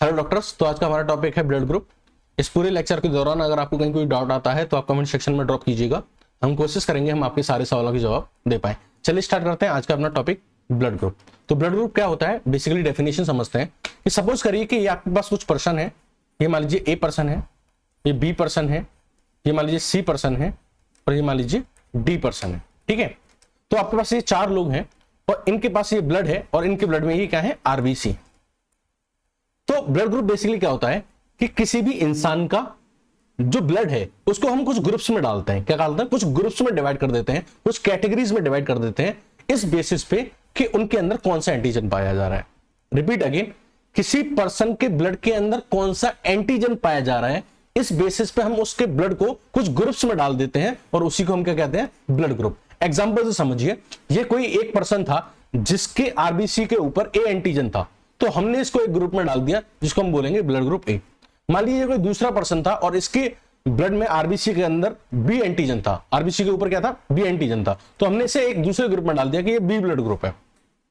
Hello doctors. तो आज का हमारा टॉपिक है ब्लड ग्रुप। इस पूरे लेक्चर के दौरान अगर आपको कहीं कोई डाउट आता है तो आप कमेंट सेक्शन में ड्रॉप कीजिएगा। हम कोशिश करेंगे हम आपके सारे सवालों के जवाब दे पाए। चलिए स्टार्ट करते हैं आज का अपना टॉपिक ब्लड ग्रुप। तो ब्लड ग्रुप क्या होता है, बेसिकली डेफिनेशन समझते हैं कि सपोज करिए कि ये आपके पास कुछ पर्सन है, ये मान लीजिए ए पर्सन है, ये बी पर्सन है, ये मान लीजिए सी पर्सन है और ये मान लीजिए डी पर्सन है। ठीक है, तो आपके पास ये चार लोग हैं और इनके पास ये ब्लड है और इनके ब्लड में ये क्या है, आरबीसी। तो ब्लड ग्रुप बेसिकली क्या होता है कि किसी भी इंसान का जो ब्लड है उसको हम कुछ ग्रुप्स में डालते हैं। क्या डालते हैं? कुछ ग्रुप्स में डिवाइड कर देते हैं, कुछ कैटेगरीज में डिवाइड कर देते हैं, इस बेसिस पे कि उनके अंदर कौन सा एंटीजन पाया जा रहा है। रिपीट अगेन, किसी पर्सन के ब्लड के अंदर कौन सा एंटीजन पाया जा रहा है, इस बेसिस पे हम उसके ब्लड को कुछ ग्रुप्स में डाल देते हैं और उसी को हम क्या कहते हैं, ब्लड ग्रुप। एग्जाम्पल से समझिए, ये कोई एक पर्सन था जिसके आरबीसी के ऊपर ए एंटीजन था, तो हमने इसको एक ग्रुप में डाल दिया जिसको हम बोलेंगे ब्लड ग्रुप ए। मान लीजिए कोई दूसरा पर्सन था और इसके ब्लड में आरबीसी के अंदर बी एंटीजन था, आरबीसी के ऊपर क्या था, बी एंटीजन था, तो हमने इसे एक दूसरे ग्रुप में डाल दिया कि ये बी ब्लड ग्रुप है।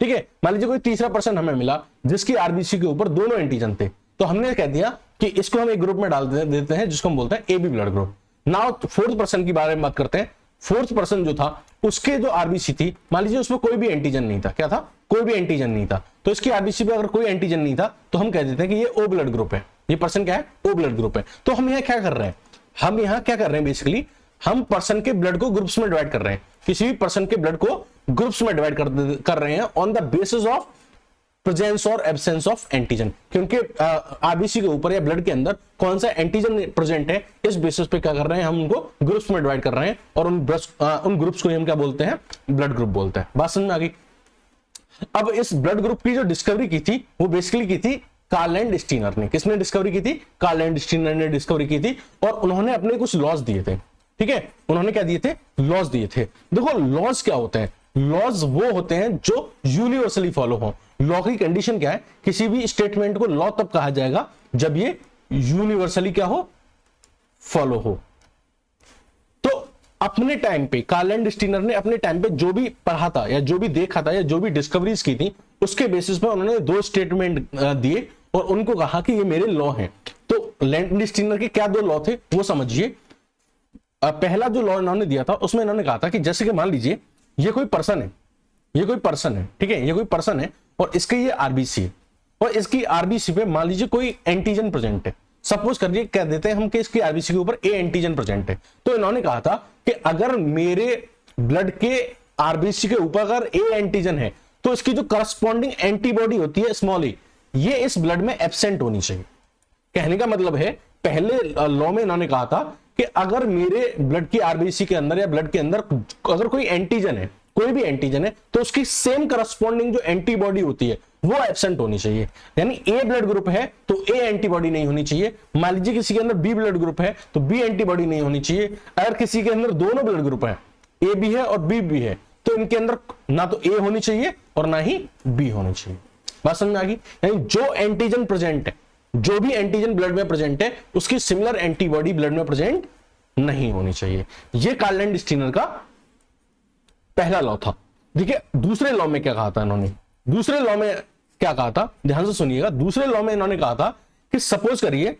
ठीक है, मान लीजिए कोई तीसरा पर्सन हमें मिला जिसकी आरबीसी के ऊपर दोनों एंटीजन थे, तो हमने कह दिया कि इसको हम एक ग्रुप में डाल देते हैं जिसको हम बोलते हैं A B blood group. Now fourth person की बारे में बात करते हैं। फोर्थ पर्सन जो था उसके जो आरबीसी थी, मान लीजिए उसमें कोई भी एंटीजन नहीं था। क्या था? कोई भी एंटीजन नहीं था। तो इसकी आरबीसी पे अगर कोई एंटीजन नहीं था तो हम कह देते हैं कि ये ओ ब्लड ग्रुप है। ये पर्सन क्या है? ओ ब्लड ग्रुप है। तो हम यहाँ क्या कर रहे हैं, हम यहाँ क्या कर रहे हैं, बेसिकली हम पर्सन के ब्लड को ग्रुप्स में डिवाइड कर रहे हैं। किसी भी पर्सन के ब्लड को ग्रुप्स में डिवाइड कर रहे हैं on the basis of presence और एब्सेंस ऑफ एंटीजन, क्योंकि आरबीसी के ऊपर या ब्लड के अंदर कौन सा एंटीजन प्रेजेंट है, इस बेसिस पे क्या कर रहे हैं, हम उनको ग्रुप्स में डिवाइड कर रहे हैं और उन ग्रुप्स को हम क्या बोलते हैं, ब्लड ग्रुप बोलते हैं। बात समझ में आ गई? अब इस ब्लड ग्रुप की जो डिस्कवरी की थी वो बेसिकली की थी कार्ल एंड स्टीनर ने। किसने डिस्कवरी की थी? कार्ल एंड स्टीनर ने डिस्कवरी की थी और उन्होंने अपने कुछ लॉज दिए थे। ठीक है, उन्होंने क्या दिए थे? लॉज दिए थे। देखो लॉज क्या होते हैं, लॉज वो होते हैं जो यूनिवर्सली फॉलो हो। लॉ की कंडीशन क्या है, किसी भी स्टेटमेंट को लॉ तब कहा जाएगा जब ये यूनिवर्सली क्या हो, फॉलो हो। तो अपने टाइम पे कार्ल एंड स्टीनर ने अपने टाइम पे जो भी पढ़ा था या जो भी देखा था या जो भी डिस्कवरीज की थी उसके बेसिस पे उन्होंने दो स्टेटमेंट दिए और उनको कहा कि ये मेरे लॉ हैं। तो लैंड स्टीनर के क्या दो लॉ थे वो समझिए। पहला जो लॉ इन्होंने दिया था उसमें इन्होंने कहा था कि जैसे कि मान लीजिए ये कोई पर्सन है, ये कोई पर्सन है, ठीक है, ये कोई पर्सन है और इसके ये आरबीसी है और इसकी आरबीसी पे मान लीजिए कोई एंटीजन प्रेजेंट है। सपोज करिए कह देते हैं हम कि इसकी आरबीसी के ऊपर ए एंटीजन प्रेजेंट है। तो इन्होंने कहा था कि अगर मेरे ब्लड के आरबीसी के ऊपर अगर ए एंटीजन है तो इसकी जो करस्पॉन्डिंग एंटीबॉडी होती है स्मॉल ए, ये इस ब्लड में एब्सेंट होनी चाहिए। कहने का मतलब है पहले लॉ में इन्होंने कहा था कि अगर मेरे ब्लड की आरबीसी के अंदर या ब्लड के अंदर अगर कोई एंटीजन है, कोई भी एंटीजन है, तो उसकी सेम करस्पॉन्डिंग जो एंटीबॉडी होती है वो एब्सेंट होनी चाहिए। यानी ए ब्लड ग्रुप है तो ए एंटीबॉडी नहीं होनी चाहिए। मान लीजिए किसी के अंदर बी ब्लड ग्रुप है तो बी एंटीबॉडी नहीं होनी चाहिए। अगर किसी के अंदर दोनों ब्लड ग्रुप है, ए भी है और बी भी है, तो इनके अंदर ना तो ए होनी चाहिए और ना ही बी होनी चाहिए। बात समझ में आ गई? यानी जो एंटीजन प्रेजेंट है, जो भी एंटीजन ब्लड में प्रेजेंट है, उसकी सिमिलर एंटीबॉडी ब्लड में प्रेजेंट नहीं होनी चाहिए। यह कार्ल एंड स्टीनर का पहला लॉ था। देखिए दूसरे लॉ में क्या कहा था इन्होंने, दूसरे लॉ में क्या कहा था, ध्यान से सुनिएगा। दूसरे लॉ में इन्होंने कहा था कि सपोज करिए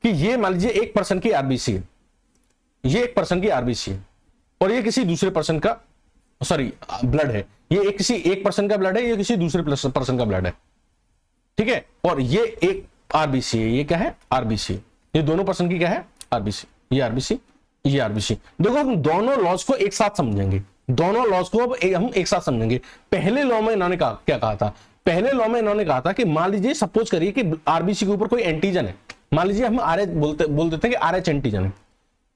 कि ये मान लीजिए एक पर्सन की आरबीसी है, ये एक पर्सन की आरबीसी है और ये किसी दूसरे पर्सन का ब्लड है। ये किसी एक पर्सन का ब्लड है, ये किसी दूसरे पर्सन का ब्लड है। ठीक है, और ये एक आरबीसी है, ये क्या है, आरबीसी। ये दोनों पर्सन की क्या है, आरबीसी। ये आरबीसी, ये आरबीसी। देखो हम दोनों लॉज को एक साथ समझेंगे, दोनों लॉज को अब हम एक साथ समझेंगे। पहले लॉ में इन्होंने क्या कहा था, पहले लॉ में इन्होंने कहा था कि मान लीजिए सपोज करिए कि आरबीसी के ऊपर कोई एंटीजन है, मान लीजिए हम आरएच बोल देते हैं कि आरएच एंटीजन है।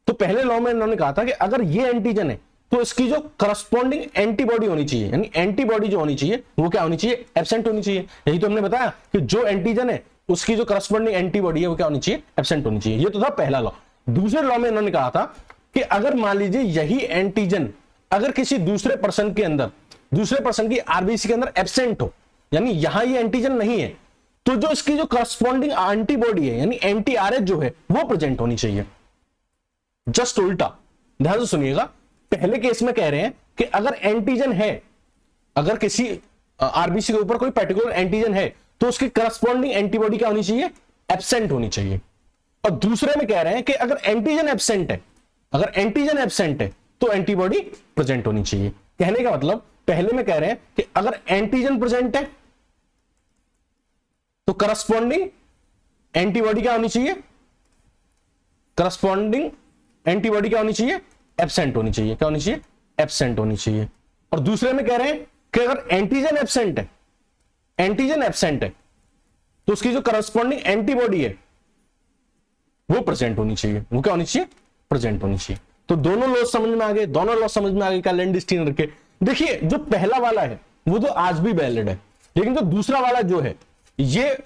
तो पहले लॉ में इन्होंने कहा था कि अगर ये एंटीजन है तो इसकी जो करस्पॉन्डिंग एंटीबॉडी होनी चाहिए, यानी एंटीबॉडी जो होनी चाहिए वो क्या होनी चाहिए, एब्सेंट होनी चाहिए। यही तो हमने बताया कि जो एंटीजन है उसकी जो करस्पॉन्डिंग एंटीबॉडी है वो क्या होनी चाहिए, एब्सेंट होनी चाहिए। ये तो था पहला लॉ। दूसरे लॉ में इन्होंने कहा था कि अगर मान लीजिए यही एंटीजन अगर किसी दूसरे पर्सन के अंदर, दूसरे पर्सन की आरबीसी के अंदर एब्सेंट हो, यानी यहां ये एंटीजन नहीं है, तो जो इसकी जो करस्पॉन्डिंग एंटीबॉडी है यानी एंटी आरएच जो है वो प्रेजेंट होनी चाहिए। जस्ट उल्टा, ध्यान से सुनिएगा। पहले केस में कह रहे हैं कि अगर एंटीजन है, अगर किसी आरबीसी के ऊपर कोई पर्टिकुलर एंटीजन है तो उसकी करस्पॉन्डिंग एंटीबॉडी क्या होनी चाहिए, एब्सेंट होनी चाहिए। और दूसरे में कह रहे हैं कि अगर एंटीजन एब्सेंट है, अगर एंटीजन एब्सेंट है तो एंटीबॉडी प्रेजेंट होनी चाहिए। कहने का मतलब पहले में कह रहे हैं कि अगर एंटीजन प्रेजेंट है तो करस्पॉन्डिंग एंटीबॉडी क्या होनी चाहिए, करस्पॉन्डिंग एंटीबॉडी क्या होनी चाहिए, एब्सेंट होनी चाहिए। क्या होनी चाहिए, एब्सेंट होनी चाहिए। और दूसरे में कह रहे हैं कि अगर एंटीजन एब्सेंट है, एंटीजन एब्सेंट है तो उसकी जो करस्पॉन्डिंग एंटीबॉडी है वो प्रेजेंट होनी चाहिए। वो क्या होनी चाहिए, प्रेजेंट होनी चाहिए। तो दोनों लॉ समझ में आ गए, दोनों लॉ समझ में आ गए क्या लैंडस्टीनर के। देखिए जो पहला वाला है वो तो आज भी वैलिड है, लेकिन जो दूसरा वाला जो है ये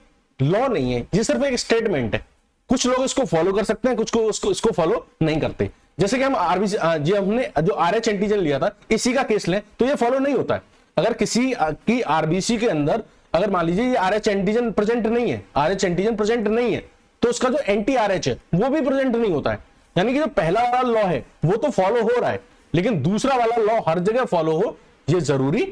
लॉ नहीं है, ये सिर्फ एक स्टेटमेंट है। कुछ लोग इसको फॉलो कर सकते हैं, कुछ को इसको फॉलो नहीं करते। जैसे कि हम आरबीसी हमने जो आरएच एंटीजन लिया था इसी का केस लें तो ये फॉलो नहीं होता है। अगर किसी की आरबीसी के अंदर अगर मान लीजिए ये आरएच एंटीजन प्रेजेंट नहीं है, आरएच एंटीजन प्रेजेंट नहीं है, तो उसका जो एंटी आरएच है वो भी प्रेजेंट नहीं होता है। यानी कि जो पहला वाला लॉ है वो तो फॉलो हो रहा है, लेकिन दूसरा वाला लॉ हर जगह फॉलो हो ये जरूरी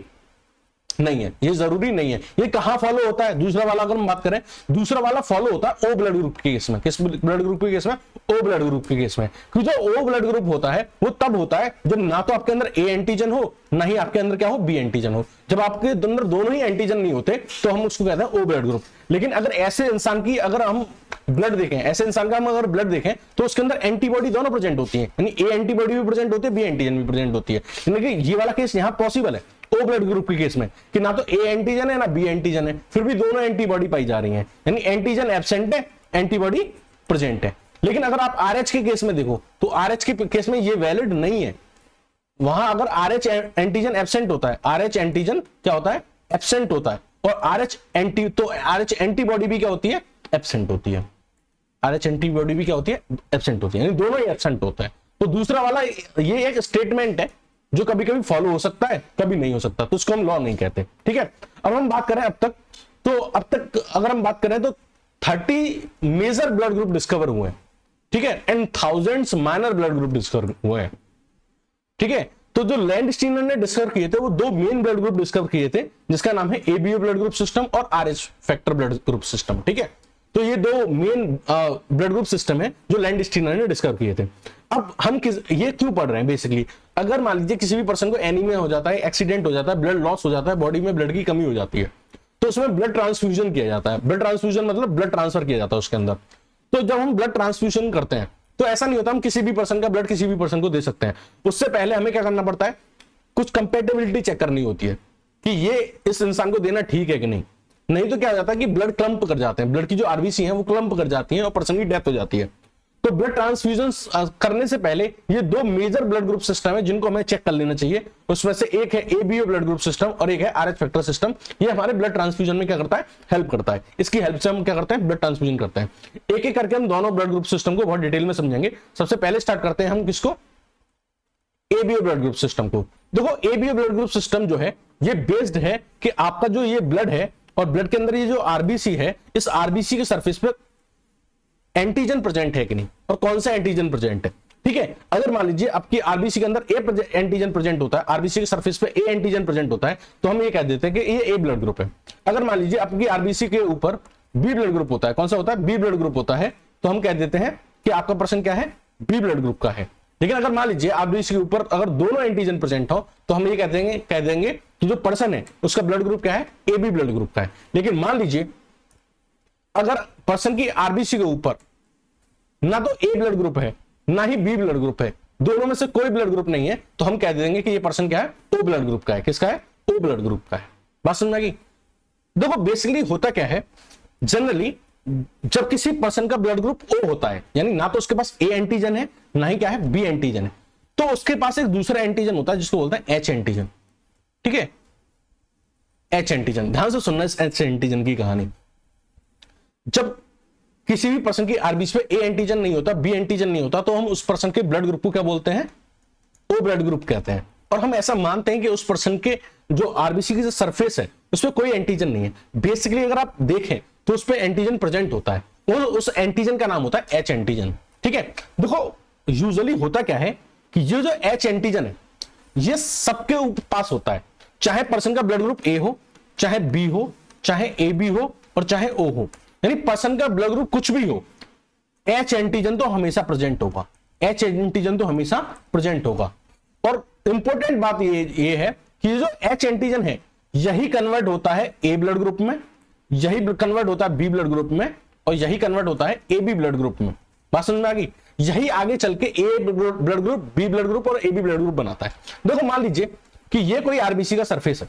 नहीं है, ये जरूरी नहीं है। ये कहां फॉलो होता है, दूसरा वाला अगर हम बात करें, दूसरा वाला फॉलो होता है ओ ब्लड ग्रुप के केस में। किस ब्लड ग्रुप के केस में, ओ ब्लड ग्रुप के केस में। क्योंकि जो ओ ब्लड ग्रुप होता है वो तब होता है जब ना तो आपके अंदर ए एंटीजन हो, ना ही आपके अंदर क्या हो, बी एंटीजन हो। जब आपके अंदर दोनों ही एंटीजन नहीं होते तो हम उसको कहते हैं ओ ब्लड ग्रुप। लेकिन अगर ऐसे इंसान की अगर हम ब्लड देखें, ऐसे इंसान का हम अगर ब्लड देखें तो उसके अंदर एंटीबॉडी दोनों प्रेजेंट होती है, यानी ए एंटीबॉडी भी प्रेजेंट होती है, बी एंटीजन भी प्रेजेंट होती है। यानी कि ये वाला केस यहां पॉसिबल है ओ ब्लड ग्रुप के केस में कि ना तो ए एंटीजन है ना बी एंटीजन है, फिर भी दोनों एंटीबॉडी पाई जा रही है, यानी एंटीजन एब्सेंट है, एंटीबॉडी प्रेजेंट है। लेकिन अगर आप आरएच के केस में देखो तो आरएच के केस में ये वैलिड नहीं है। वहां अगर आरएच एंटीजन एब्सेंट होता है, आरएच एंटीजन क्या होता है, एब्सेंट होता है, और आरएच एंटीबॉडी भी क्या होती है, एब्सेंट होती है। आरएच एंटीबॉडी भी क्या होती है, एब्सेंट होती है, यानी दोनों ही एब्सेंट होता है। तो दूसरा वाला ये एक स्टेटमेंट है जो कभी कभी फॉलो हो सकता है, कभी नहीं हो सकता, तो उसको हम लॉ नहीं कहते। ठीक है, अब हम बात करें अब तक अगर हम बात करें तो 30 मेजर ब्लड ग्रुप डिस्कवर हुए हैं, ठीक है, and thousands minor blood group discover हुए हैं। ठीक है, तो जो लैंडस्टीनर ने डिस्कवर किए थे वो दो मेन ब्लड ग्रुप डिस्कवर किए थे, जिसका नाम है एबीओ ब्लड ग्रुप सिस्टम और RH factor blood group system. ठीक है, तो ये दो मेन ब्लड ग्रुप सिस्टम है जो लैंडस्टीनर ने डिस्कवर किए थे। अब हम ये क्यों पढ़ रहे हैं, बेसिकली अगर मान लीजिए किसी भी पर्सन को एनीमिया हो जाता है, एक्सीडेंट हो जाता है, ब्लड लॉस हो जाता है, बॉडी में ब्लड की कमी हो जाती है, तो उसमें ब्लड ट्रांसफ्यूजन किया जाता है। ब्लड ट्रांसफ्यूजन मतलब ब्लड ट्रांसफर किया जाता है उसके अंदर। तो जब हम ब्लड ट्रांसफ्यूजन करते हैं तो ऐसा नहीं होता हम किसी भी पर्सन का ब्लड किसी भी पर्सन को दे सकते हैं। उससे पहले हमें क्या करना पड़ता है, कुछ कंपेटेबिलिटी चेक करनी होती है कि ये इस इंसान को देना ठीक है कि नहीं। नहीं तो क्या हो जाता है कि ब्लड क्लम्प कर जाते हैं, ब्लड की जो आरबीसी है वो क्लम्प कर जाती है और पर्सन की डेथ हो जाती है। तो ब्लड ट्रांसफ्यूजन करने से पहले ये दो मेजर ब्लड ग्रुप सिस्टम है जिनको हमें चेक कर लेना चाहिए। उसमें से एक है एबीओ ब्लड ग्रुप सिस्टम और एक है आरएच फैक्टर सिस्टम। ये हमारे ब्लड ट्रांसफ्यूजन में क्या करता है, हेल्प करता है। इसकी हेल्प से हम क्या करते हैं, ब्लड ट्रांसफ्यूजन करते हैं। एक एक करके हम दोनों ब्लड ग्रुप सिस्टम को बहुत डिटेल में समझेंगे। सबसे पहले स्टार्ट करते हैं हम किसको, एबीओ ब्लड ग्रुप सिस्टम को। देखो एबीओ ब्लड ग्रुप सिस्टम जो है ये बेस्ड है कि आपका जो ये ब्लड है और ब्लड के अंदर ये जो आरबीसी है, इस आरबीसी के सरफेस पे एंटीजन प्रेजेंट है कि नहीं, और कौन सा एंटीजन प्रेजेंट है। ठीक है, अगर मान लीजिए आपकी आरबीसी के अंदर ए एंटीजन प्रेजेंट होता है, आरबीसी के सरफेस पे ए एंटीजन प्रेजेंट होता है, तो हम ये कह देते हैं कि ये ए ब्लड ग्रुप है। अगर मान लीजिए आपकी आरबीसी के ऊपर बी ब्लड ग्रुप होता है, कौन सा होता है, बी ब्लड ग्रुप होता है, तो हम कह देते हैं कि आपका पर्सन क्या है, बी ब्लड ग्रुप का है। लेकिन अगर मान लीजिए आरबीसी के ऊपर अगर दोनों एंटीजन प्रेजेंट हो तो हम ये कह देंगे कि जो पर्सन है उसका ब्लड ग्रुप क्या है, ए बी ब्लड ग्रुप का है। लेकिन मान लीजिए अगर पर्सन की आरबीसी के ऊपर ना तो ए ब्लड ग्रुप है ना ही बी ब्लड ग्रुप है, दोनों में से कोई ब्लड ग्रुप नहीं है, तो हम कह देंगे कि ये पर्सन क्या है, ओ ब्लड ग्रुप का है। किसका है, ओ ब्लड ग्रुप का है। बात समझ में आ गई। देखो बेसिकली होता क्या है, जनरली जब किसी पर्सन का ब्लड ग्रुप ओ होता है, यानी ना तो उसके पास ए एंटीजन है ना ही क्या है, बी एंटीजन है, तो उसके पास एक दूसरा एंटीजन होता है जिसको बोलते हैं एच एंटीजन। ठीक है, एच एंटीजन, ध्यान से सुनना इस एच एंटीजन की कहानी। जब किसी भी पर्सन की आरबीसी पे ए एंटीजन नहीं होता, बी एंटीजन नहीं होता, तो हम उस पर्सन के ब्लड ग्रुप को क्या बोलते हैं, ओ ब्लड ग्रुप कहते हैं। और हम ऐसा मानते हैं कि उस पर्सन के जो आरबीसी की जो सरफेस है उसमें कोई एंटीजन नहीं है। बेसिकली अगर आप देखें तो उस पर एंटीजन प्रेजेंट होता है, और उस एंटीजन का नाम होता है एच एंटीजन। ठीक है, देखो यूजुअली होता क्या है कि ये जो एच एंटीजन है ये सबके पास होता है, चाहे पर्सन का ब्लड ग्रुप ए हो, चाहे बी हो, चाहे ए बी हो, और चाहे O हो, यानी पर्सन का ब्लड ग्रुप कुछ भी हो, H एंटीजन तो हमेशा प्रेजेंट होगा, H एंटीजन तो हमेशा प्रेजेंट होगा। और इंपॉर्टेंट बात ये है कि जो H एंटीजन है यही कन्वर्ट होता है A ब्लड ग्रुप में, यही कन्वर्ट होता है B ब्लड ग्रुप में, और यही कन्वर्ट होता है AB ब्लड ग्रुप में। बात समझ में आ गई? यही आगे चल के A blood group, B blood group और AB ब्लड ग्रुप बनाता है। देखो मान लीजिए कि ये कोई आरबीसी का सरफेस है,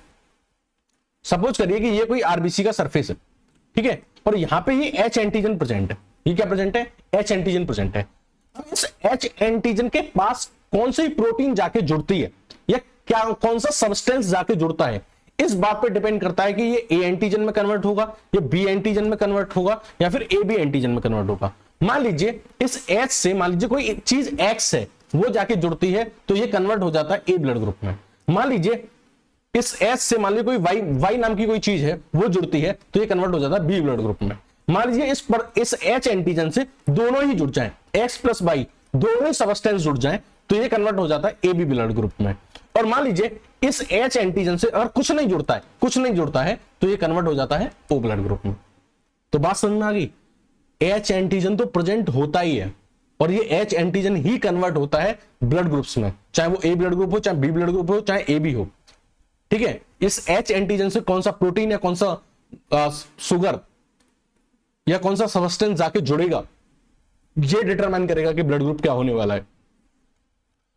सपोज करिए कि ये कोई आरबीसी का सरफेस है, ठीक है, और यहां पे ये H एंटीजन प्रेजेंट है। ये क्या प्रेजेंट है? H एंटीजन प्रेजेंट है। अब इस H एंटीजन के पास कौन सी प्रोटीन जाके जुड़ती है या क्या कौन सा सब्सटेंस जाके जुड़ता है, इस बात पे डिपेंड करता है कि ये A एंटीजन में कन्वर्ट होगा या B एंटीजन में कन्वर्ट होगा या फिर AB एंटीजन में कन्वर्ट होगा। मान लीजिए इस H से मान लीजिए कोई चीज X है, वो जाके जुड़ती है तो ये कन्वर्ट हो जाता है A ब्लड ग्रुप में। मान लीजिए इस H से मान लीजिए कोई Y नाम की कोई चीज है, वो जुड़ती है तो ये कन्वर्ट हो जाता है B ब्लड ग्रुप में। मान लीजिए इस H एंटीजन से दोनों ही जुड़ जाएं, X प्लस Y दोनों ही सबस्टेंस जुड़ जाएं तो ये कन्वर्ट हो जाता है AB ब्लड ग्रुप में। और मान लीजिए इस H एंटीजन से अगर कुछ नहीं जुड़ता है तो ये कन्वर्ट हो जाता है O ब्लड ग्रुप में। तो बात समझ में आ गई? H एंटीजन तो प्रेजेंट होता ही है और ये H एंटीजन ही कन्वर्ट होता है ब्लड ग्रुप्स में, चाहे वो A ब्लड ग्रुप हो, चाहे B ब्लड ग्रुप हो, चाहे AB हो, ठीक है। इस H एंटीजन से कौन सा प्रोटीन या कौन सा शुगर या कौन सा सब्सटेंस जाके जुड़ेगा, ये डिटरमाइन करेगा कि ब्लड ग्रुप क्या होने वाला है।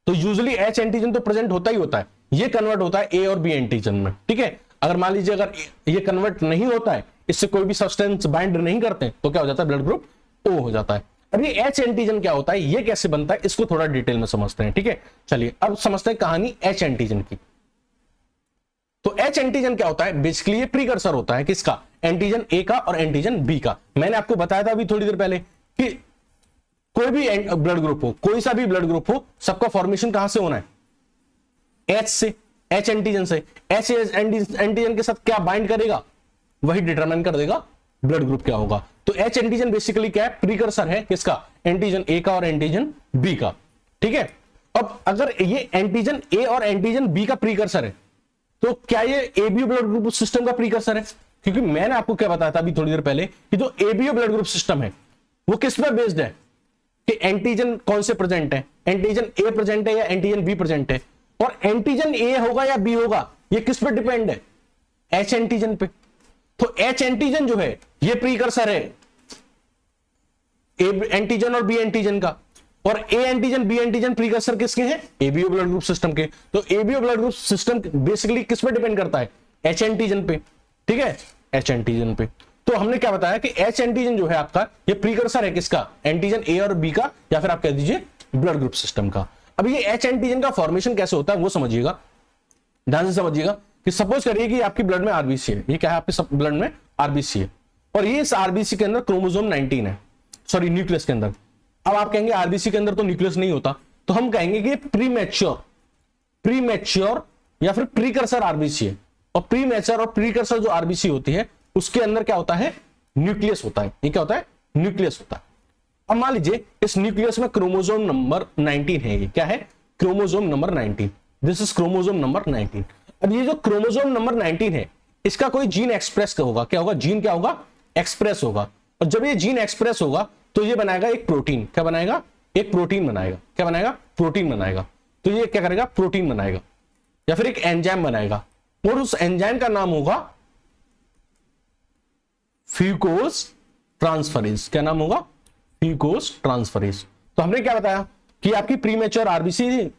तो यूजुअली H एंटीजन तो प्रेजेंट होता ही होता है, ये कन्वर्ट होता है A और B एंटीजन में, ठीक है। अगर मान लीजिए अगर ये कन्वर्ट नहीं होता है, इससे कोई भी सब्सटेंस बाइंड नहीं करते, तो क्या हो जाता है? ब्लड ग्रुप O हो जाता है। अब ये H एंटीजन क्या होता है, ये कैसे बनता है, इसको थोड़ा डिटेल में समझते हैं, ठीक है। चलिए अब समझते हैं कहानी H एंटीजन की। तो H एंटीजन क्या होता है? बेसिकली ये प्रीकर्सर होता है किसका? एंटीजन A का और एंटीजन B का। मैंने आपको बताया था अभी थोड़ी देर पहले कि कोई भी ब्लड ग्रुप हो, कोई सा भी ब्लड ग्रुप हो, सबका फॉर्मेशन कहां से होना है? H से, H एंटीजन से। H एंटीजन के साथ क्या बाइंड करेगा, वही डिटरमाइन कर देगा ब्लड ग्रुप क्या होगा। तो H एंटीजन बेसिकली क्या है? प्रीकर्सर है किसका? एंटीजन A का और एंटीजन B का, ठीक है। अब अगर ये एंटीजन A और एंटीजन B का प्रीकर्सर है तो क्या ये AB ब्लड ग्रुप सिस्टम का प्रीकर्सर है? क्योंकि मैंने आपको क्या बताया था अभी थोड़ी देर पहले कि जो AB ब्लड ग्रुप सिस्टम है वो किस पर बेस्ड है कि एंटीजन कौन से प्रेजेंट है, एंटीजन A प्रेजेंट है या एंटीजन B प्रेजेंट है। और एंटीजन A होगा या B होगा ये किस पर डिपेंड है? H एंटीजन पे। तो H एंटीजन जो है ये प्रीकर्सर है A एंटीजन और B एंटीजन का, और A antigen B antigen precursor किसके हैं? ABO ब्लड ग्रुप सिस्टम के। तो ABO blood group system basically किस पे डिपेंड करता है? H एंटीजन पे, ठीक है, H एंटीजन पे। तो हमने क्या बताया कि H एंटीजन जो है आपका ये प्रीकर्सर है किसका? एंटीजन A और B का, या फिर आप कह दीजिए ब्लड ग्रुप सिस्टम का। अब ये H एंटीजन का फॉर्मेशन कैसे होता है वो समझिएगा, ध्यान से समझिएगा। कि सपोज करिए कि आपकी ब्लड में आरबीसी है, ये क्या है? आपके ब्लड में आरबीसी है, और ये इस आरबीसी के अंदर क्रोमोसोम 19 है, सॉरी न्यूक्लियस के अंदर। अब आप कहेंगे आरबीसी के अंदर तो न्यूक्लियस नहीं होता, तो हम कहेंगे कि प्रीमैच्योर या फिर प्रीकर्सर आरबीसी है। और प्रीमैच्योर और प्रीकर्सर जो आरबीसी होती है उसके अंदर क्या होता है? न्यूक्लियस होता है। ये क्या होता है? न्यूक्लियस होता है। अब मान लीजिए इस न्यूक्लियस में क्रोमोसोम नंबर 19 है, ये क्या है? Chromosome number 19। This is chromosome number 19। अब ये जो क्रोमोसोम नंबर 19 है इसका कोई जीन एक्सप्रेस होगा, क्या होगा? जीन क्या होगा? एक्सप्रेस होगा। और जब ये जीन एक्सप्रेस होगा तो ये बनाएगा एक प्रोटीन। क्या बनाएगा? एक प्रोटीन बनाएगा। क्या बनाएगा? प्रोटीन बनाएगा। तो ये क्या करेगा? प्रोटीन बनाएगा या फिर एक एंजाइम बनाएगा, और उस एंजाइम का नाम होगा फ्यूकोज ट्रांसफरेज। क्या नाम होगा? Fucose transferase. तो हमने क्या बताया कि आपकी प्रीमेच्योर आरबीसी,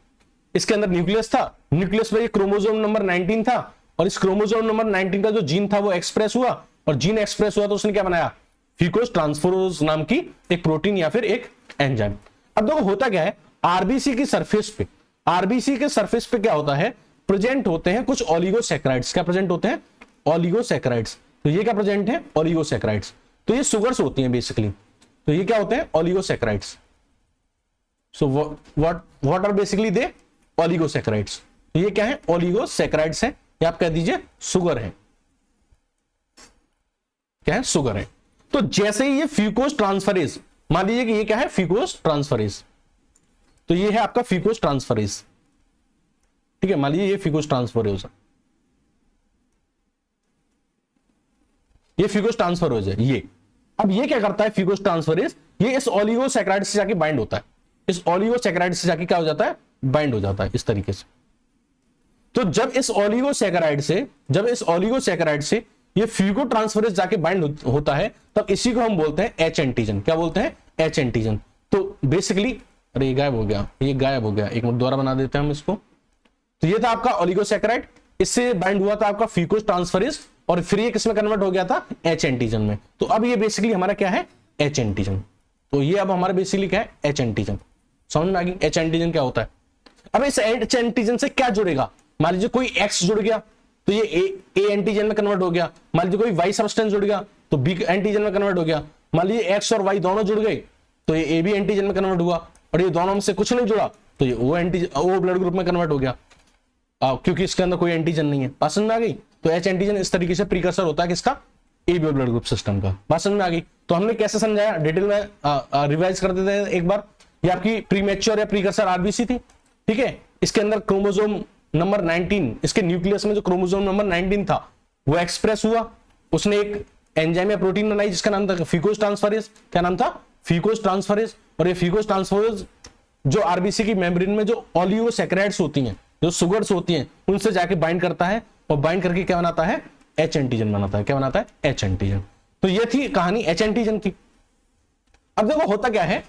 इसके अंदर न्यूक्लियस था, न्यूक्लियस में ये क्रोमोसोम नंबर 19 था, और इस क्रोमोसोम नंबर 19 का जो जीन था वो एक्सप्रेस हुआ, और जीन एक्सप्रेस हुआ तो उसने क्या बनाया? फ्यूकोज ट्रांसफरेज नाम की एक प्रोटीन या फिर एक एंजाइम। अब देखो होता क्या है, आरबीसी की सरफेस पे, आरबीसी के सरफेस पे क्या होता है? प्रेजेंट होते हैं कुछ ओलिगोसैकेराइड्स। क्या प्रेजेंट होते हैं? ओलिगोसैकेराइड्स। तो ये क्या प्रेजेंट है? ओलिगोसैकेराइड्स। तो ये सुगर्स होती हैं बेसिकली। तो ये क्या होते हैं? Oligosaccharides. So what are basically they? Oligosaccharides. तो ये क्या है? ओलिगोसैकेराइड्स है, या आप कह दीजिए शुगर है। क्या है? शुगर है। तो जैसे ही ये फ्यूकोज ट्रांसफरेज, मान लीजिए कि ये क्या है? Fucose transferase. तो ये है आपका फ्यूकोज ट्रांसफरेज, ठीक है। मान लीजिए ये फ्यूकोज ट्रांसफरेज, ये फ्यूकोस ट्रांसफरेज है ये। अब ये क्या करता है फ्यूकोस ट्रांसफरेज, ये इस ओलिगोसैकेराइड से जाके बाइंड होता है, इस ओलिगोसैकेराइड से जाके क्या हो जाता है, बाइंड हो जाता है इस तरीके से। तो जब इस ओलिगोसैकेराइड से ये फ्यूको ट्रांसफरेज जाके बाइंड होता है, तब इसी को हम बोलते हैं एच एंटीजन। क्या बोलते हैं, एच एंटीजन। तो बेसिकली, अरे ये गायब हो गया, एक मिनट दोबारा बना देते हैं हम इसको। तो ये था आपका ओलिगोसैकेराइड, इससे बाइंड हुआ था आपका फ्यूकोस ट्रांसफरेज, और फिर ये किसमें कन्वर्ट हो गया था, एच एंटीजन में। तो अब ये बेसिकली हमारा क्या है, एच एंटीजन। तो ये अब हमारा बेसिकली क्या है, एच एंटीजन। समझ में आ गई एच एंटीजन क्या होता है। अब इस एच एंटीजन से क्या जुड़ेगा, मान लीजिए कोई एक्स जुड़ गया तो ये ए एंटीजन में कन्वर्ट हो गया। मान लीजिए कोई वाई सब्सटेंस जुड़ गया तो बी एंटीजन में कन्वर्ट हो गया। मान लीजिए एक्स और वाई दोनों जुड़ गए तो ये ए बी एंटीजन में कन्वर्ट हुआ, और ये दोनों में से कुछ नहीं जुड़ा तो ये ओ ब्लड ग्रुप में कन्वर्ट हो गया, क्योंकि इसके अंदर कोई एंटीजन नहीं है। बात समझ में आ गई। तो एच एंटीजन इस तरीके से प्रीकर्सर होता है किसका, एबीओ ब्लड ग्रुप सिस्टम का। बात समझ में आ गई। तो हमने कैसे समझाया, डिटेल में रिवाइज कर देते हैं एक बार। ये आपकी प्रीमेच्योर या प्रीकर्सर आरबीसी थी, ठीक है। इसके अंदर क्रोमोसोम नंबर 19, इसके न्यूक्लियस में जो क्रोमोसोम नंबर 19 था वो एक्सप्रेस हुआ, उसने एक एंजाइम या प्रोटीन बनाई जिसका नाम था फ्यूकोस ट्रांसफरेज। क्या नाम था, फ्यूकोस ट्रांसफरेज। और ये फ्यूकोस ट्रांसफरेज जो आरबीसी की मेम्ब्रेन में जो ओलिगोसैकेराइड्स होती हैं, जो सुगर्स होती हैं, उनसे जाके बाइंड करता है, और बाइंड करके क्या बनाता है, एच एंटीजन बनाता है। क्या बनाता है, एच एंटीजन। तो ये थी कहानी एच एंटीजन की। अब देखो होता क्या है,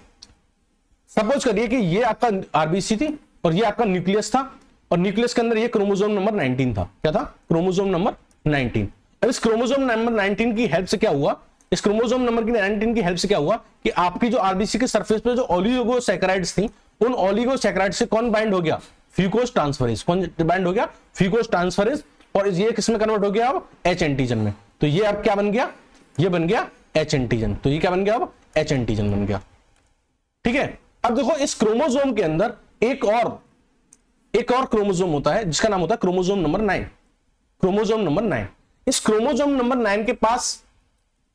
सपोज करिए कि ये आपका आरबीसी थी और ये आपका न्यूक्लियस था, और न्यूक्लियस के अंदर ये क्रोमोसोम नंबर 19 था। क्या था, क्रोमोसोम नंबर 19। अब इस क्रोमोसोम नंबर 19 की हेल्प से क्या हुआ, इस क्रोमोसोम नंबर 19 की हेल्प से क्या हुआ कि आपकी जो आरबीसी के सरफेस पे जो ओलिगोसैकेराइड्स थी, उन ओलिगोसैकेराइड से कौन बाइंड हो गया, फ्यूकोस ट्रांसफरेज। कौन बाइंड हो गया, फ्यूकोस ट्रांसफरेज। और ये किसमें कन्वर्ट हो गया, अब एच एंटीजन में। तो ये अब क्या बन गया, ये बन गया एच एंटीजन। तो ये क्या बन गया, अब एच एंटीजन बन गया, ठीक है। अब देखो इस क्रोमोसोम के अंदर एक और क्रोमोसोम होता है जिसका नाम होता है क्रोमोसोम नंबर 9। क्रोमोसोम नंबर 9, इस क्रोमोसोम नंबर 9 के पास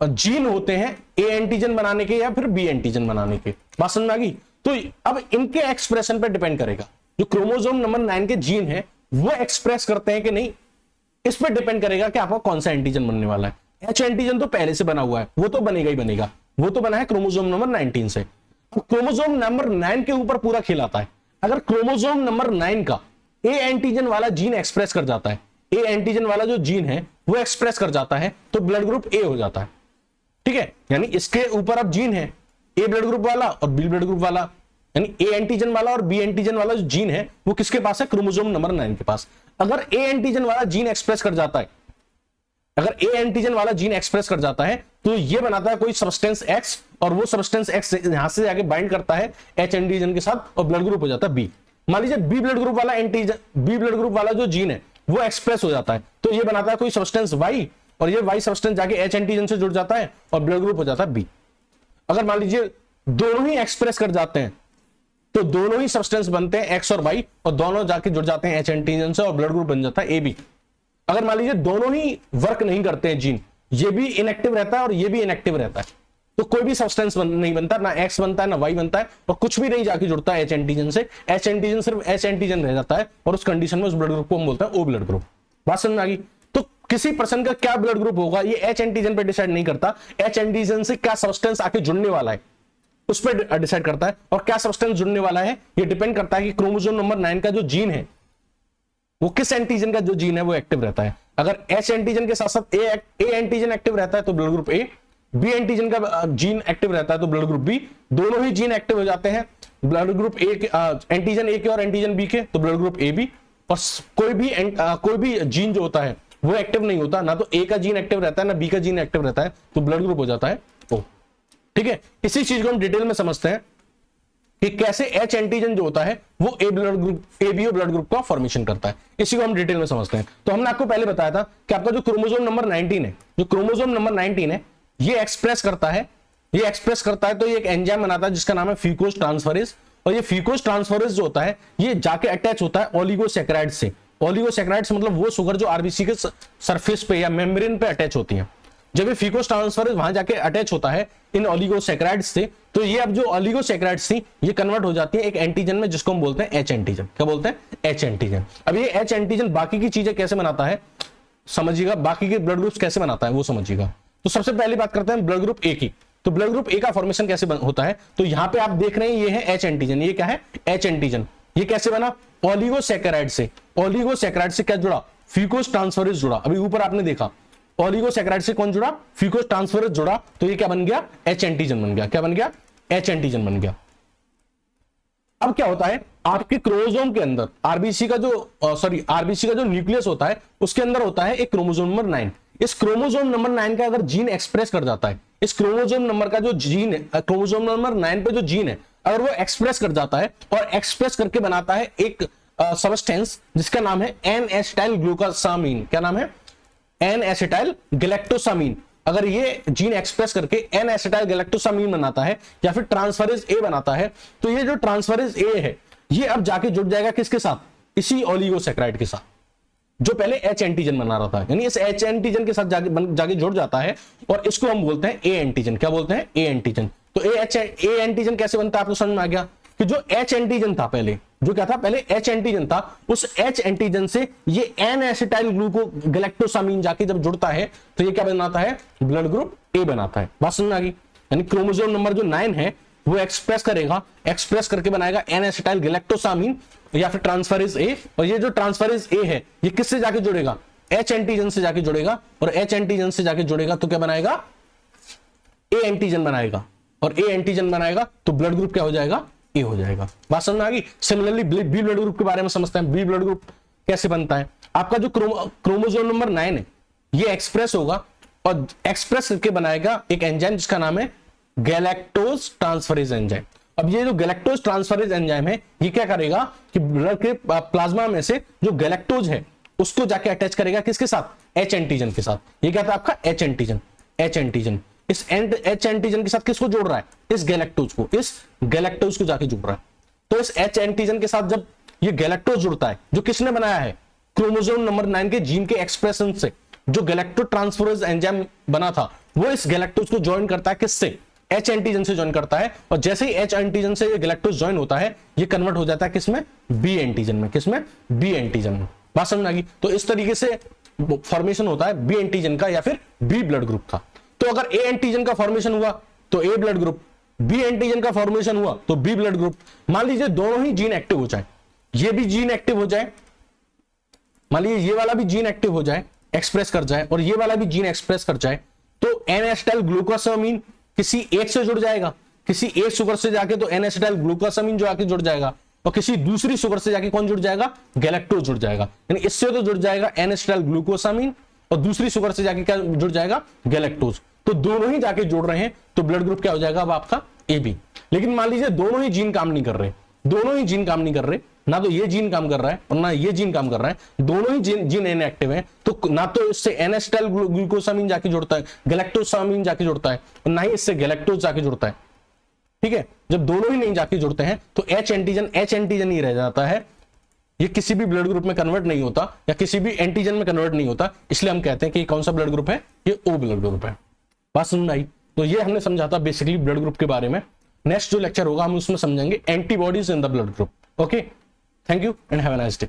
जीन होते हैं ए एंटीजन बनाने के या फिर बी एंटीजन बनाने के। बात समझ में आ गई। तो अब इनके एक्सप्रेशन पे डिपेंड करेगा, जो क्रोमोसोम नंबर 9 के जीन है वो एक्सप्रेस करते हैं कि नहीं, इस पर डिपेंड करेगा कि आपका कौन सा एंटीजन बनने वाला है। एच एंटीजन तो पहले से बना हुआ है, वो तो बनेगा ही बनेगा, वो तो बना है क्रोमोसोम नंबर 19 से। अब क्रोमोसोम नंबर 9 के ऊपर पूरा खेल आता है। अगर क्रोमोसोम नंबर 9 का ए एंटीजन वाला जीन एक्सप्रेस कर जाता है, ए एंटीजन वाला जो जीन है वो एक्सप्रेस कर जाता है, तो ब्लड ग्रुप ए हो जाता है, ठीक है। यानी इसके ऊपर अब जीन है ए ब्लड ग्रुप वाला और बी ब्लड ग्रुप वाला, यानी ए एंटीजन वाला और बी एंटीजन वाला जो जीन है वो किसके पास है, क्रोमोसोम नंबर 9 के पास। अगर ए एंटीजन वाला जीन एक्सप्रेस कर जाता है, अगर ए एंटीजन वाला जीन एक्सप्रेस कर जाता है तो ये बनाता है कोई सब्सटेंस एक्स, और वो सब्सटेंस एक्स यहां से जाके बाइंड करता है एच एंटीजन के साथ, और ब्लड ग्रुप हो जाता है बी। मान लीजिए बी ब्लड ग्रुप वाला एंटीजन, बी ब्लड ग्रुप वाला जो जीन है वो एक्सप्रेस हो जाता है, तो ये बनाता है कोई सब्सटेंस वाई, और ये वाई सब्सटेंस जाके एच एंटीजन से जुड़ जाता है और ब्लड ग्रुप हो जाता है बी। अगर मान लीजिए दोनों ही एक्सप्रेस कर जाते हैं तो दोनों ही सब्सटेंस बनते हैं एक्स और वाई, और दोनों जाके जुड़ जाते हैं एच एंटीजन से और ब्लड ग्रुप बन जाता है ए बी। अगर मान लीजिए दोनों ही वर्क नहीं करते हैं जीन, ये भी इनएक्टिव रहता है और ये भी इनएक्टिव रहता है, तो कोई भी सब्सटेंस नहीं बनता, ना एक्स बनता है ना वाई बनता है, और कुछ भी नहीं जाके जुड़ता है एच एंटीजन से। एच एंटीजन सिर्फ एच एंटीजन रह जाता है, और उस कंडीशन में उस ब्लड ग्रुप को हम बोलते हैं ओ ब्लड ग्रुप। बात समझ में आ गई। तो किसी पर्सन का क्या ब्लड ग्रुप होगा ये एच एंटीजन पे डिसाइड नहीं करता, एच एंटीजन से क्या सब्सटेंस आके जुड़ने वाला है उस पर डिसाइड करता है, और क्या सब्सटेंस जुड़ने वाला है ये डिपेंड करता है कि क्रोमोसोम नंबर 9 का जो जीन है वो किस एंटीजन का जो जीन है वो एक्टिव रहता है। अगर एच एंटीजन के साथ साथ ए एंटीजन एक्टिव रहता है तो blood group A, B antigen का जीन एक्टिव रहता है तो ब्लड ग्रुप बी, दोनों ही जीन एक्टिव हो जाते हैं ब्लड ग्रुप ए के, एंटीजन ए के और एंटीजन बी के, तो ब्लड ग्रुप ए बी। और कोई भी जीन जो होता है वो एक्टिव नहीं होता, ना तो ए का जीन एक्टिव रहता है ना बी का जीन एक्टिव रहता है, तो ब्लड ग्रुप हो जाता है ओ, ठीक है। इसी चीज को हम डिटेल में समझते हैं कि कैसे एच एंटीजन जो होता है वो a blood group, ABO blood group का फॉर्मेशन करता है। इसी को हम डिटेल में समझते हैं। तो हमने आपको पहले बताया था कि आपका जो क्रोमोसोम नंबर 19 है, जो क्रोमोसोम नंबर 19 है ये एक्सप्रेस करता है, तो ये एक एंजाइम बनाता है जिसका नाम है फ्यूकोस ट्रांसफरेज। और ये फ्यूकोस ट्रांसफरेज जो होता है ये जाके अटैच होता है ओलिगोसैकेराइड से। ओलिगोसैकेराइड से मतलब वो शुगर जो आरबीसी के सरफेस पे या मेम्ब्रेन पे अटैच होती है। जब ये फ्यूकोस ट्रांसफरेज वहां जाके अटैच होता है इन ओलिगोसैकेराइड्स से, तो ये अब जो ओलिगोसैकेराइड्स थी ये कन्वर्ट हो जाती है एक एंटीजन में जिसको हम बोलते हैं एच एंटीजन। क्या बोलते हैं? H antigen. अब ये एच एंटीजन बाकी की चीजें कैसे बनाता है समझिएगा, बाकी के ब्लड ग्रुप्स कैसे बनाता है वो समझिएगा। तो सबसे पहली बात करते हैं ब्लड ग्रुप ए की। तो ब्लड ग्रुप ए का फॉर्मेशन कैसे होता है, तो यहां पे आप देख रहे हैं ये है एच एंटीजन। ये क्या है, एच एंटीजन। ये कैसे बना, ओलिगोसैकेराइड से। ओलिगोसैकेराइड से क्या जुड़ा, फ्यूकोस ट्रांसफरेज जुड़ा। अभी ऊपर आपने देखा ओलिगोसैकेराइड से कौन जुड़ा, फ्यूकोस ट्रांसफरेज जुड़ा, तो ये क्या बन गया, एच एंटीजन बन गया। क्या बन गया, एच एंटीजन बन गया। अब क्या होता है, आपके क्रोमोसोम के अंदर आरबीसी का जो न्यूक्लियस होता है उसके अंदर होता है एक क्रोमोसोम नंबर 9। इस क्रोमोसोम नंबर 9 का अगर जीन एक्सप्रेस कर जाता है, इस क्रोमोसोम नंबर का जो जीन है, क्रोमोसोम नंबर 9 पे जो जीन है अगर वो एक्सप्रेस कर जाता है और एक्सप्रेस करके बनाता है एक सबस्टेंस जिसका नाम है एन एसिटाइल ग्लूकोसामीन। क्या नाम है, एन एसिटाइल गैलेक्टोसामीन। अगर ये जीन एक्सप्रेस करके एन एसिटाइल गैलेक्टोसामीन बनाता है या फिर ट्रांसफरेज ए बनाता है, तो ये जो ट्रांसफरेज ए है ये अब जाके जुड़ जाएगा किसके साथ, इसी ओलिगोसैकेराइड के साथ जो पहले एच एंटीजन बना रहा था। यानी इस एच एंटीजन के साथ जाके जुड़ जाता है और इसको हम बोलते हैं ए एंटीजन। क्या बोलते हैं, ए एंटीजन। तो ए एंटीजन कैसे बनता है, आपको समझ में आ गया कि जो एच एंटीजन था पहले, जो क्या था पहले एच एंटीजन था, उस एच एंटीजन से ये एन एसिटाइल ग्लूकोगैलेक्टोसामीन जाके जब जुड़ता है तो ये क्या बनाता है, ब्लड ग्रुप ए बनाता है। बात समझ में आ गई। यानी क्रोमोसोम नंबर जो 9 है वो एक्सप्रेस करेगा, एक्सप्रेस करके बनाएगा एन एसिटाइल गैलेक्टोसामीन या फिर ट्रांसफरेज ए, और ये जो ट्रांसफरेज ए है ये किससे जाके जुड़ेगा, एच एंटीजन से जाके जुड़ेगा, और एच एंटीजन से जाके जुड़ेगा तो क्या बनाएगा, ए एंटीजन बनाएगा, और ए एंटीजन बनाएगा तो ब्लड ग्रुप क्या हो जाएगा, ए हो जाएगा। बात समझ में आ गई। सिमिलरली बी ब्लड ग्रुप के बारे में समझते हैं। बी ब्लड ग्रुप कैसे बनता है, आपका जो क्रोमोसोम नंबर 9 है ये एक्सप्रेस होगा और एक्सप्रेस करके बनाएगा एक एंजाइम जिसका नाम है गैलेक्टोज ट्रांसफरेज एंजाइम। अब ये जो गैलेक्टोज ट्रांसफरेज एंजाइम है ये क्या करेगा कि ब्लड के प्लाज्मा में से जो गैलेक्टोज है उसको जाके अटैच करेगा किसके साथ, एच एंटीजन के साथ। ये क्या था आपका एच एंटीजन। एच एंटीजन इस एच एंटीजन के साथ किसको जोड़ रहा है, इस गैलेक्टोज को, इस गैलेक्टोज को जाके जुड़ रहा है। तो इस एच एंटीजन के साथ जब ये गैलेक्टोज जुड़ता है, जो किसने बनाया है, क्रोमोसोम नंबर 9 के जीन के एक्सप्रेशन से जो गैलेक्टो ट्रांसफरेज एंजाइम बना था वो इस गैलेक्टोज को ज्वाइन करता है किससे, एच एंटीजन से ज्वाइन करता है। और जैसे ही एच एंटीजन से ये गैलेक्टोज ज्वाइन होता है ये कन्वर्ट हो जाता है किसमें, बी एंटीजन में। किसमें, बी एंटीजन में। बात समझ आ गई। तो इस तरीके से फॉर्मेशन होता है बी एंटीजन का या फिर बी ब्लड ग्रुप का। तो अगर ए एंटीजन का फॉर्मेशन हुआ तो ए ब्लड ग्रुप, बी एंटीजन का फॉर्मेशन हुआ तो बी ब्लड ग्रुप। मान लीजिए दोनों ही जीन एक्टिव हो जाए, ये भी जीन एक्टिव हो जाए, मान लीजिए ये वाला भी जीन एक्टिव हो जाए, एक्सप्रेस कर जाए, और ये वाला भी जीन एक्सप्रेस कर जाए, तो एन एसिटाइल ग्लूकोसामीन किसी एक से जुड़ जाएगा, किसी एक शुगर से जाके तो एन एसिटाइल ग्लूकोसामीन जो आके जुड़ जाएगा, और किसी दूसरी शुगर से जाके कौन जुड़ जाएगा, गैलेक्टोज जुड़ जाएगा। यानी इससे तो जुड़ जाएगा एन एसिटाइल ग्लूकोसामीन और दूसरी शुगर से जाके क्या जुड़ जाएगा, गैलेक्टोज। तो दोनों ही जाके जुड़ रहे हैं तो ब्लड ग्रुप क्या हो जाएगा अब आपका, ए बी। लेकिन मान लीजिए दोनों ही जीन काम नहीं कर रहे, दोनों ही जीन काम नहीं कर रहे, ना तो ये जीन काम कर रहा है और ना ये जीन काम कर रहा है, दोनों ही जीन इनएक्टिव हैं, तो ना तो इससे एन एसिटाइल ग्लूकोसामीन जाके जुड़ता है, गैलेक्टोसामीन जाके जुड़ता है, और ना ही इससे गैलेक्टोज जाके जुड़ता है। ठीक है, जब दोनों ही नहीं जाके जुड़ते हैं तो एच एंटीजन ही रह जाता है। ये किसी भी ब्लड ग्रुप में कन्वर्ट नहीं होता या किसी भी एंटीजन में कन्वर्ट नहीं होता, इसलिए हम कहते हैं कि कौन सा ब्लड ग्रुप है, ये ओ ब्लड ग्रुप है। बात समझ आई। तो ये हमने समझा था बेसिकली ब्लड ग्रुप के बारे में। नेक्स्ट जो लेक्चर होगा हम उसमें समझेंगे antibodies in the blood group. Okay, thank you and have a nice day.